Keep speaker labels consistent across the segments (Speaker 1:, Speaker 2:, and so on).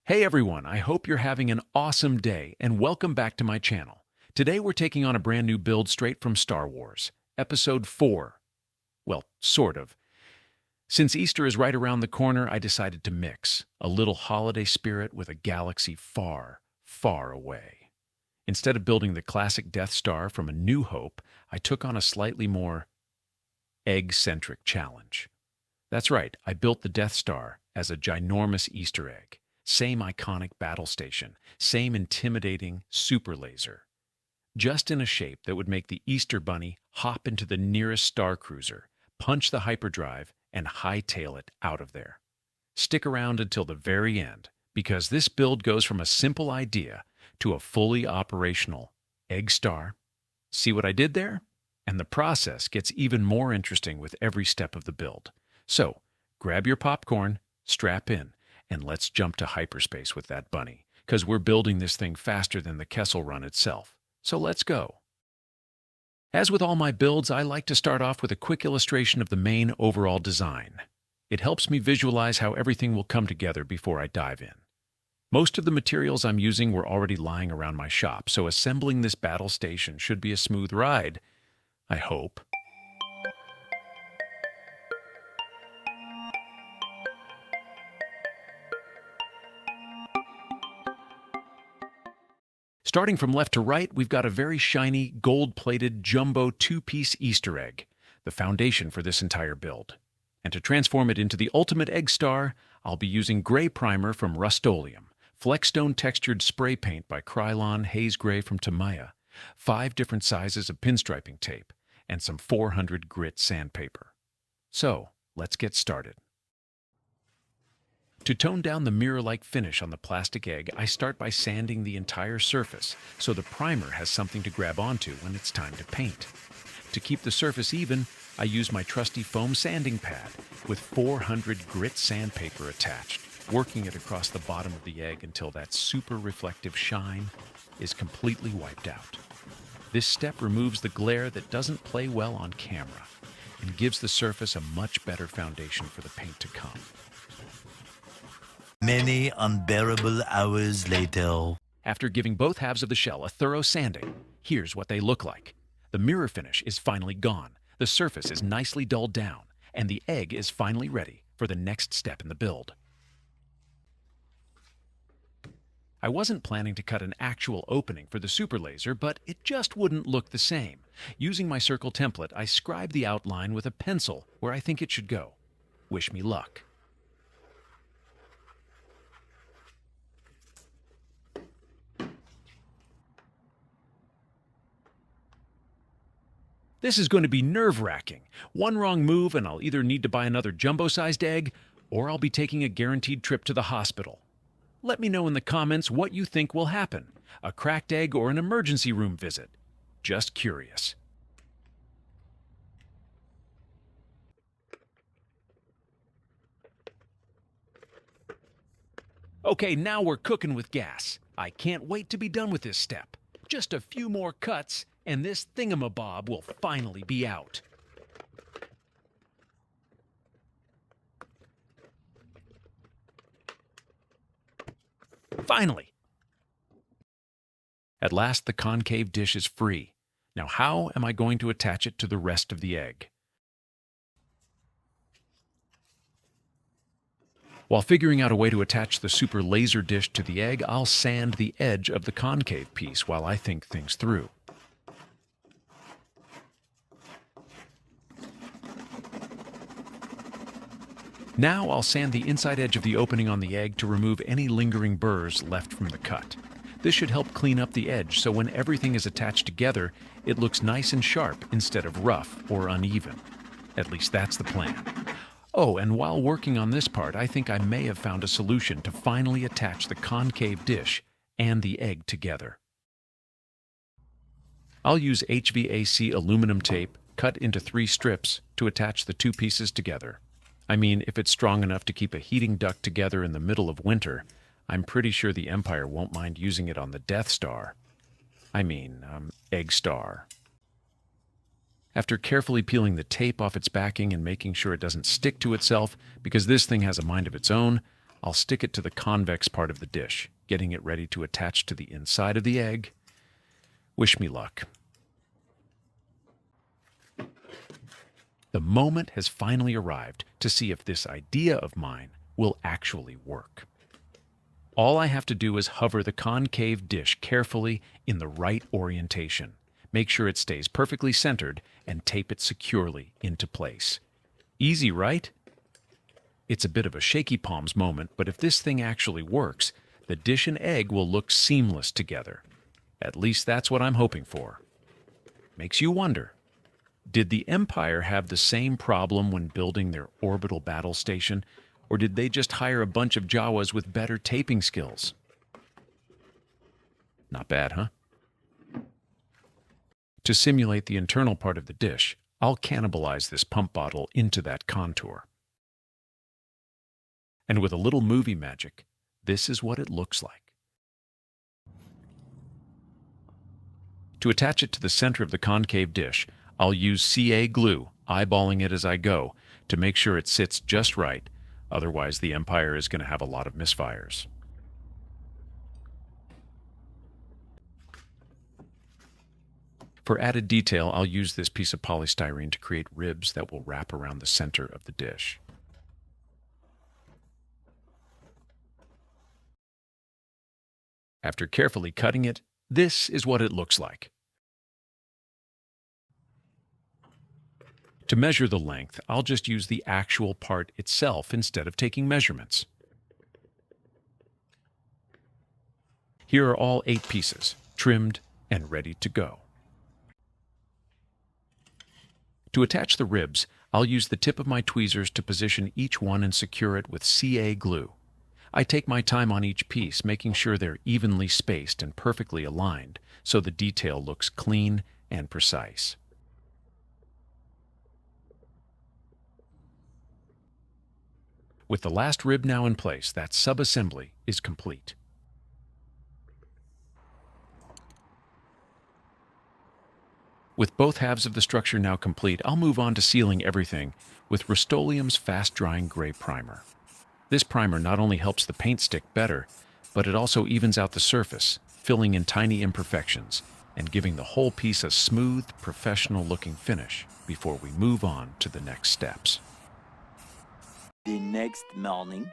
Speaker 1: Hey everyone, I hope you're having an awesome day and welcome back to my channel. Today we're taking on a brand new build straight from Star Wars, Episode 4. Well, sort of. Since Easter is right around the corner, I decided to mix a little holiday spirit with a galaxy far, far away. Instead of building the classic Death Star from A New Hope, I took on a slightly more egg-centric challenge. That's right, I built the Death Star as a ginormous Easter egg. Same iconic battle station, same intimidating super laser. Just in a shape that would make the Easter Bunny hop into the nearest star cruiser, punch the hyperdrive, and hightail it out of there. Stick around until the very end, because this build goes from a simple idea to a fully operational egg star. See what I did there? And the process gets even more interesting with every step of the build. So, grab your popcorn, strap in, and let's jump to hyperspace with that bunny, because we're building this thing faster than the Kessel Run itself. So let's go. As with all my builds, I like to start off with a quick illustration of the main overall design. It helps me visualize how everything will come together before I dive in. Most of the materials I'm using were already lying around my shop, so assembling this battle station should be a smooth ride, I hope. Starting from left to right, we've got a very shiny, gold-plated, jumbo two-piece Easter egg, the foundation for this entire build. And to transform it into the ultimate egg star, I'll be using gray primer from Rust-Oleum, Flexstone textured spray paint by Krylon Haze Gray from Tamiya, 5 different sizes of pinstriping tape, and some 400 grit sandpaper. So, let's get started. To tone down the mirror-like finish on the plastic egg, I start by sanding the entire surface so the primer has something to grab onto when it's time to paint. To keep the surface even, I use my trusty foam sanding pad with 400 grit sandpaper attached, working it across the bottom of the egg until that super reflective shine is completely wiped out. This step removes the glare that doesn't play well on camera and gives the surface a much better foundation for the paint to come.
Speaker 2: Many unbearable hours later.
Speaker 1: After giving both halves of the shell a thorough sanding, here's what they look like. The mirror finish is finally gone, the surface is nicely dulled down, and the egg is finally ready for the next step in the build. I wasn't planning to cut an actual opening for the super laser, but it just wouldn't look the same. Using my circle template, I scribe the outline with a pencil where I think it should go. Wish me luck. This is going to be nerve-wracking. One wrong move and I'll either need to buy another jumbo-sized egg, or I'll be taking a guaranteed trip to the hospital. Let me know in the comments what you think will happen, a cracked egg or an emergency room visit. Just curious. Okay, now we're cooking with gas. I can't wait to be done with this step. Just a few more cuts, and this thingamabob will finally be out. Finally! At last, the concave dish is free. Now how am I going to attach it to the rest of the egg? While figuring out a way to attach the super laser dish to the egg, I'll sand the edge of the concave piece while I think things through. Now I'll sand the inside edge of the opening on the egg to remove any lingering burrs left from the cut. This should help clean up the edge so when everything is attached together, it looks nice and sharp instead of rough or uneven. At least that's the plan. Oh, and while working on this part, I think I may have found a solution to finally attach the concave dish and the egg together. I'll use HVAC aluminum tape cut into 3 strips to attach the 2 pieces together. I mean, if it's strong enough to keep a heating duct together in the middle of winter, I'm pretty sure the Empire won't mind using it on the Death Star. Egg Star. After carefully peeling the tape off its backing and making sure it doesn't stick to itself, because this thing has a mind of its own, I'll stick it to the convex part of the dish, getting it ready to attach to the inside of the egg. Wish me luck. The moment has finally arrived to see if this idea of mine will actually work. All I have to do is hover the concave dish carefully in the right orientation, make sure it stays perfectly centered, and tape it securely into place. Easy, right? It's a bit of a shaky palms moment, but if this thing actually works, the dish and egg will look seamless together. At least that's what I'm hoping for. Makes you wonder, did the Empire have the same problem when building their orbital battle station, or did they just hire a bunch of Jawas with better taping skills? Not bad, huh? To simulate the internal part of the dish, I'll cannibalize this pump bottle into that contour. And with a little movie magic, this is what it looks like. To attach it to the center of the concave dish, I'll use CA glue, eyeballing it as I go, to make sure it sits just right. Otherwise, the Empire is going to have a lot of misfires. For added detail, I'll use this piece of polystyrene to create ribs that will wrap around the center of the dish. After carefully cutting it, this is what it looks like. To measure the length, I'll just use the actual part itself instead of taking measurements. Here are all 8 pieces, trimmed and ready to go. To attach the ribs, I'll use the tip of my tweezers to position each one and secure it with CA glue. I take my time on each piece, making sure they're evenly spaced and perfectly aligned, so the detail looks clean and precise. With the last rib now in place, that sub-assembly is complete. With both halves of the structure now complete, I'll move on to sealing everything with Rust-Oleum's fast-drying gray primer. This primer not only helps the paint stick better, but it also evens out the surface, filling in tiny imperfections and giving the whole piece a smooth, professional-looking finish before we move on to the next steps.
Speaker 2: The next morning.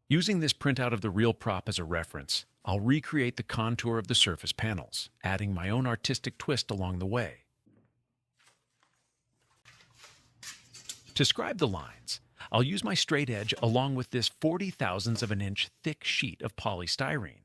Speaker 1: Using this printout of the real prop as a reference, I'll recreate the contour of the surface panels, adding my own artistic twist along the way. To scribe the lines, I'll use my straight edge along with this 40,000ths of an inch thick sheet of polystyrene,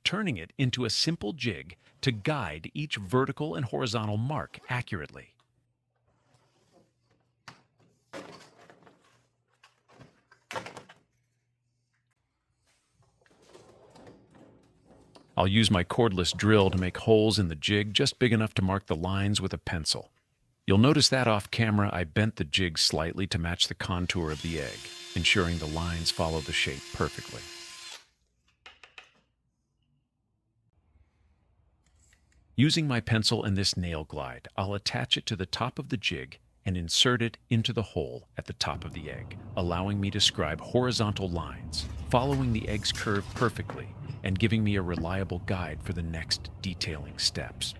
Speaker 1: turning it into a simple jig to guide each vertical and horizontal mark accurately. I'll use my cordless drill to make holes in the jig just big enough to mark the lines with a pencil. You'll notice that off camera I bent the jig slightly to match the contour of the egg, ensuring the lines follow the shape perfectly. Using my pencil and this nail glide, I'll attach it to the top of the jig and insert it into the hole at the top of the egg, allowing me to scribe horizontal lines, following the egg's curve perfectly and giving me a reliable guide for the next detailing steps.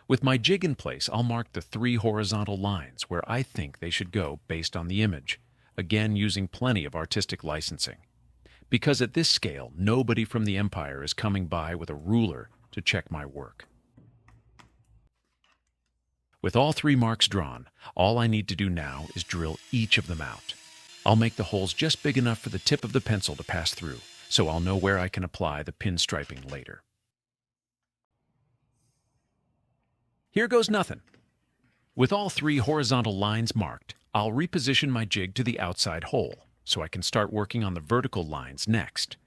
Speaker 1: With my jig in place, I'll mark the 3 horizontal lines where I think they should go based on the image, again using plenty of artistic licensing. Because at this scale, nobody from the Empire is coming by with a ruler to check my work. With all 3 marks drawn, all I need to do now is drill each of them out. I'll make the holes just big enough for the tip of the pencil to pass through, so I'll know where I can apply the pinstriping later. Here goes nothing. With all 3 horizontal lines marked, I'll reposition my jig to the outside hole, so I can start working on the vertical lines next.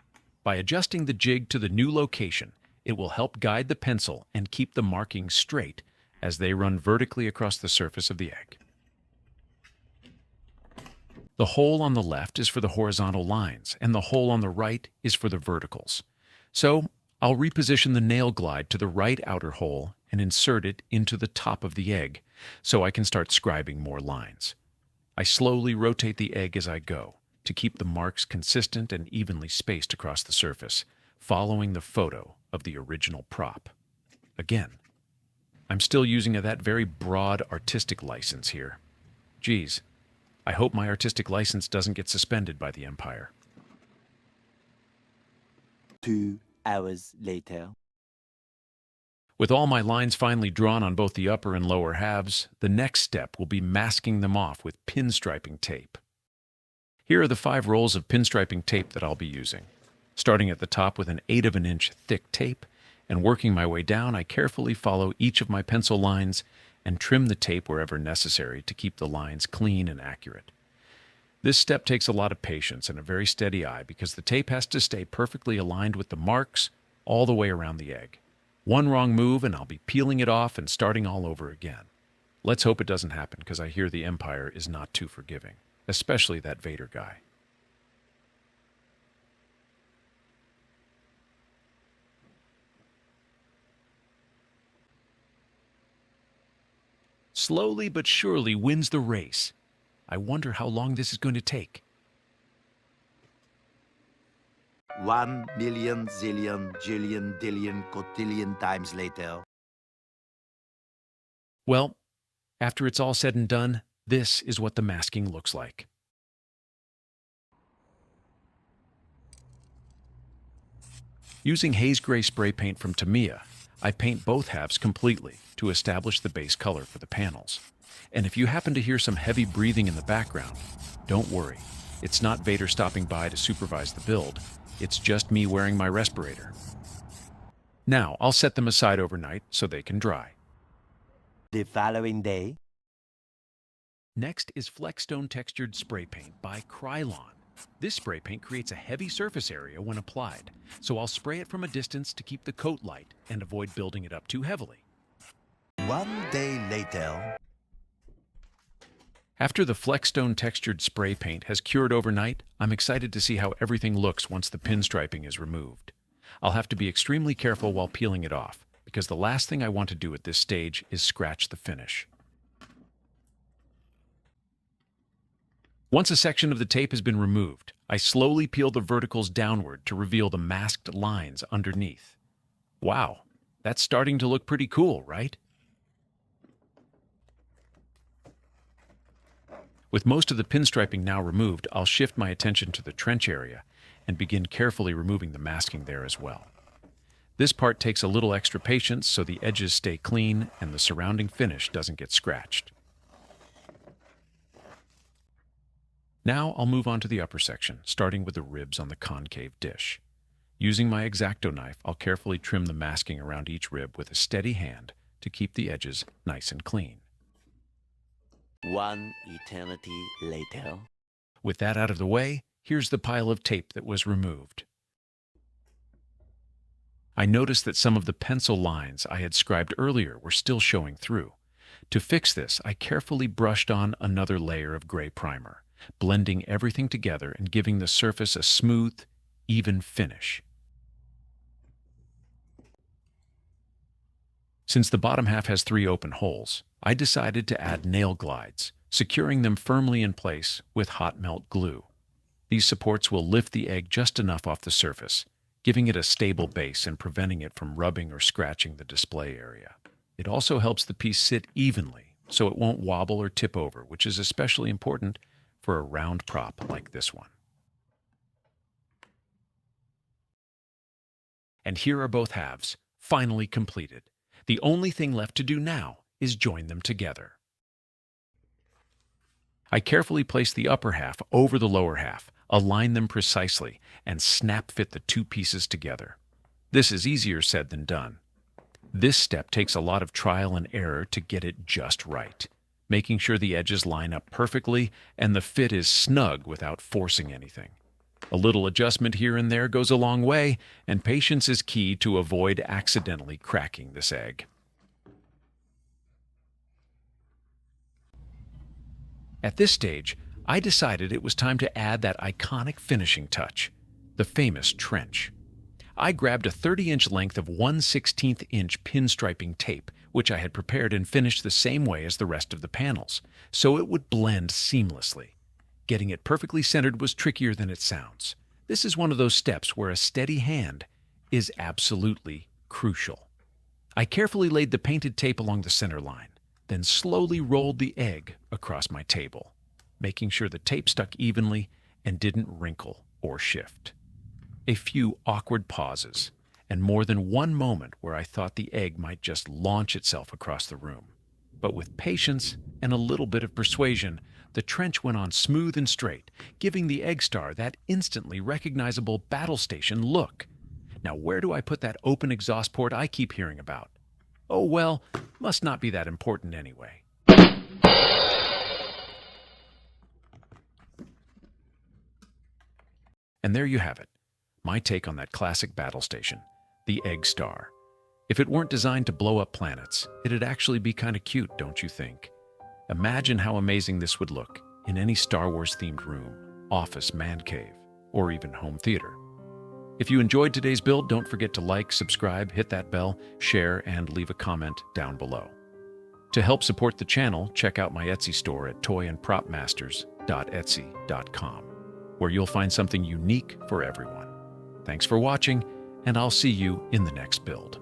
Speaker 1: By adjusting the jig to the new location, it will help guide the pencil and keep the markings straight as they run vertically across the surface of the egg. The hole on the left is for the horizontal lines, and the hole on the right is for the verticals. So I'll reposition the nail glide to the right outer hole and insert it into the top of the egg, so I can start scribing more lines. I slowly rotate the egg as I go to keep the marks consistent and evenly spaced across the surface, following the photo of the original prop. Again, I'm still using that very broad artistic license here. Geez, I hope my artistic license doesn't get suspended by the Empire.
Speaker 2: 2 hours later.
Speaker 1: With all my lines finally drawn on both the upper and lower halves, the next step will be masking them off with pinstriping tape. Here are the 5 rolls of pinstriping tape that I'll be using. Starting at the top with an 1/8 of an inch thick tape, and working my way down, I carefully follow each of my pencil lines and trim the tape wherever necessary to keep the lines clean and accurate. This step takes a lot of patience and a very steady eye because the tape has to stay perfectly aligned with the marks all the way around the egg. One wrong move and I'll be peeling it off and starting all over again. Let's hope it doesn't happen because I hear the Empire is not too forgiving, especially that Vader guy. Slowly but surely wins the race. I wonder how long this is going to take.
Speaker 3: 1,000,000 zillion jillion dillion cotillion times later.
Speaker 1: Well, after it's all said and done, this is what the masking looks like. Using haze gray spray paint from Tamiya, I paint both halves completely to establish the base color for the panels. And if you happen to hear some heavy breathing in the background, don't worry. It's not Vader stopping by to supervise the build. It's just me wearing my respirator. Now, I'll set them aside overnight so they can dry.
Speaker 2: The following day.
Speaker 1: Next is Flexstone Textured Spray Paint by Krylon. This spray paint creates a heavy surface area when applied, so I'll spray it from a distance to keep the coat light and avoid building it up too heavily.
Speaker 3: 1 day later.
Speaker 1: After the Flexstone Textured Spray Paint has cured overnight, I'm excited to see how everything looks once the pinstriping is removed. I'll have to be extremely careful while peeling it off, because the last thing I want to do at this stage is scratch the finish. Once a section of the tape has been removed, I slowly peel the verticals downward to reveal the masked lines underneath. Wow, that's starting to look pretty cool, right? With most of the pinstriping now removed, I'll shift my attention to the trench area and begin carefully removing the masking there as well. This part takes a little extra patience so the edges stay clean and the surrounding finish doesn't get scratched. Now I'll move on to the upper section, starting with the ribs on the concave dish. Using my X-Acto knife, I'll carefully trim the masking around each rib with a steady hand to keep the edges nice and clean.
Speaker 2: 1 eternity later.
Speaker 1: With that out of the way, here's the pile of tape that was removed. I noticed that some of the pencil lines I had scribed earlier were still showing through. To fix this, I carefully brushed on another layer of gray primer, blending everything together and giving the surface a smooth, even finish. Since the bottom half has 3 open holes, I decided to add nail glides, securing them firmly in place with hot melt glue. These supports will lift the egg just enough off the surface, giving it a stable base and preventing it from rubbing or scratching the display area. It also helps the piece sit evenly, so it won't wobble or tip over, which is especially important for a round prop like this one. And here are both halves, finally completed. The only thing left to do now is join them together. I carefully place the upper half over the lower half, align them precisely, and snap fit the 2 pieces together. This is easier said than done. This step takes a lot of trial and error to get it just right, making sure the edges line up perfectly and the fit is snug without forcing anything. A little adjustment here and there goes a long way, and patience is key to avoid accidentally cracking this egg. At this stage, I decided it was time to add that iconic finishing touch, the famous trench. I grabbed a 30-inch length of 1/16-inch pinstriping tape, which I had prepared and finished the same way as the rest of the panels, so it would blend seamlessly. Getting it perfectly centered was trickier than it sounds. This is one of those steps where a steady hand is absolutely crucial. I carefully laid the painted tape along the center line, then slowly rolled the egg across my table, making sure the tape stuck evenly and didn't wrinkle or shift. A few awkward pauses, and more than one moment where I thought the egg might just launch itself across the room. But with patience and a little bit of persuasion, the trench went on smooth and straight, giving the egg star that instantly recognizable battle station look. Now where do I put that open exhaust port I keep hearing about? Oh well, must not be that important anyway. And there you have it, my take on that classic battle station, the Egg Star. If it weren't designed to blow up planets, it'd actually be kind of cute, don't you think? Imagine how amazing this would look in any Star Wars-themed room, office, man cave, or even home theater. If you enjoyed today's build, don't forget to like, subscribe, hit that bell, share, and leave a comment down below. To help support the channel, check out my Etsy store at toyandpropmasters.etsy.com, where you'll find something unique for everyone. Thanks for watching, and I'll see you in the next build.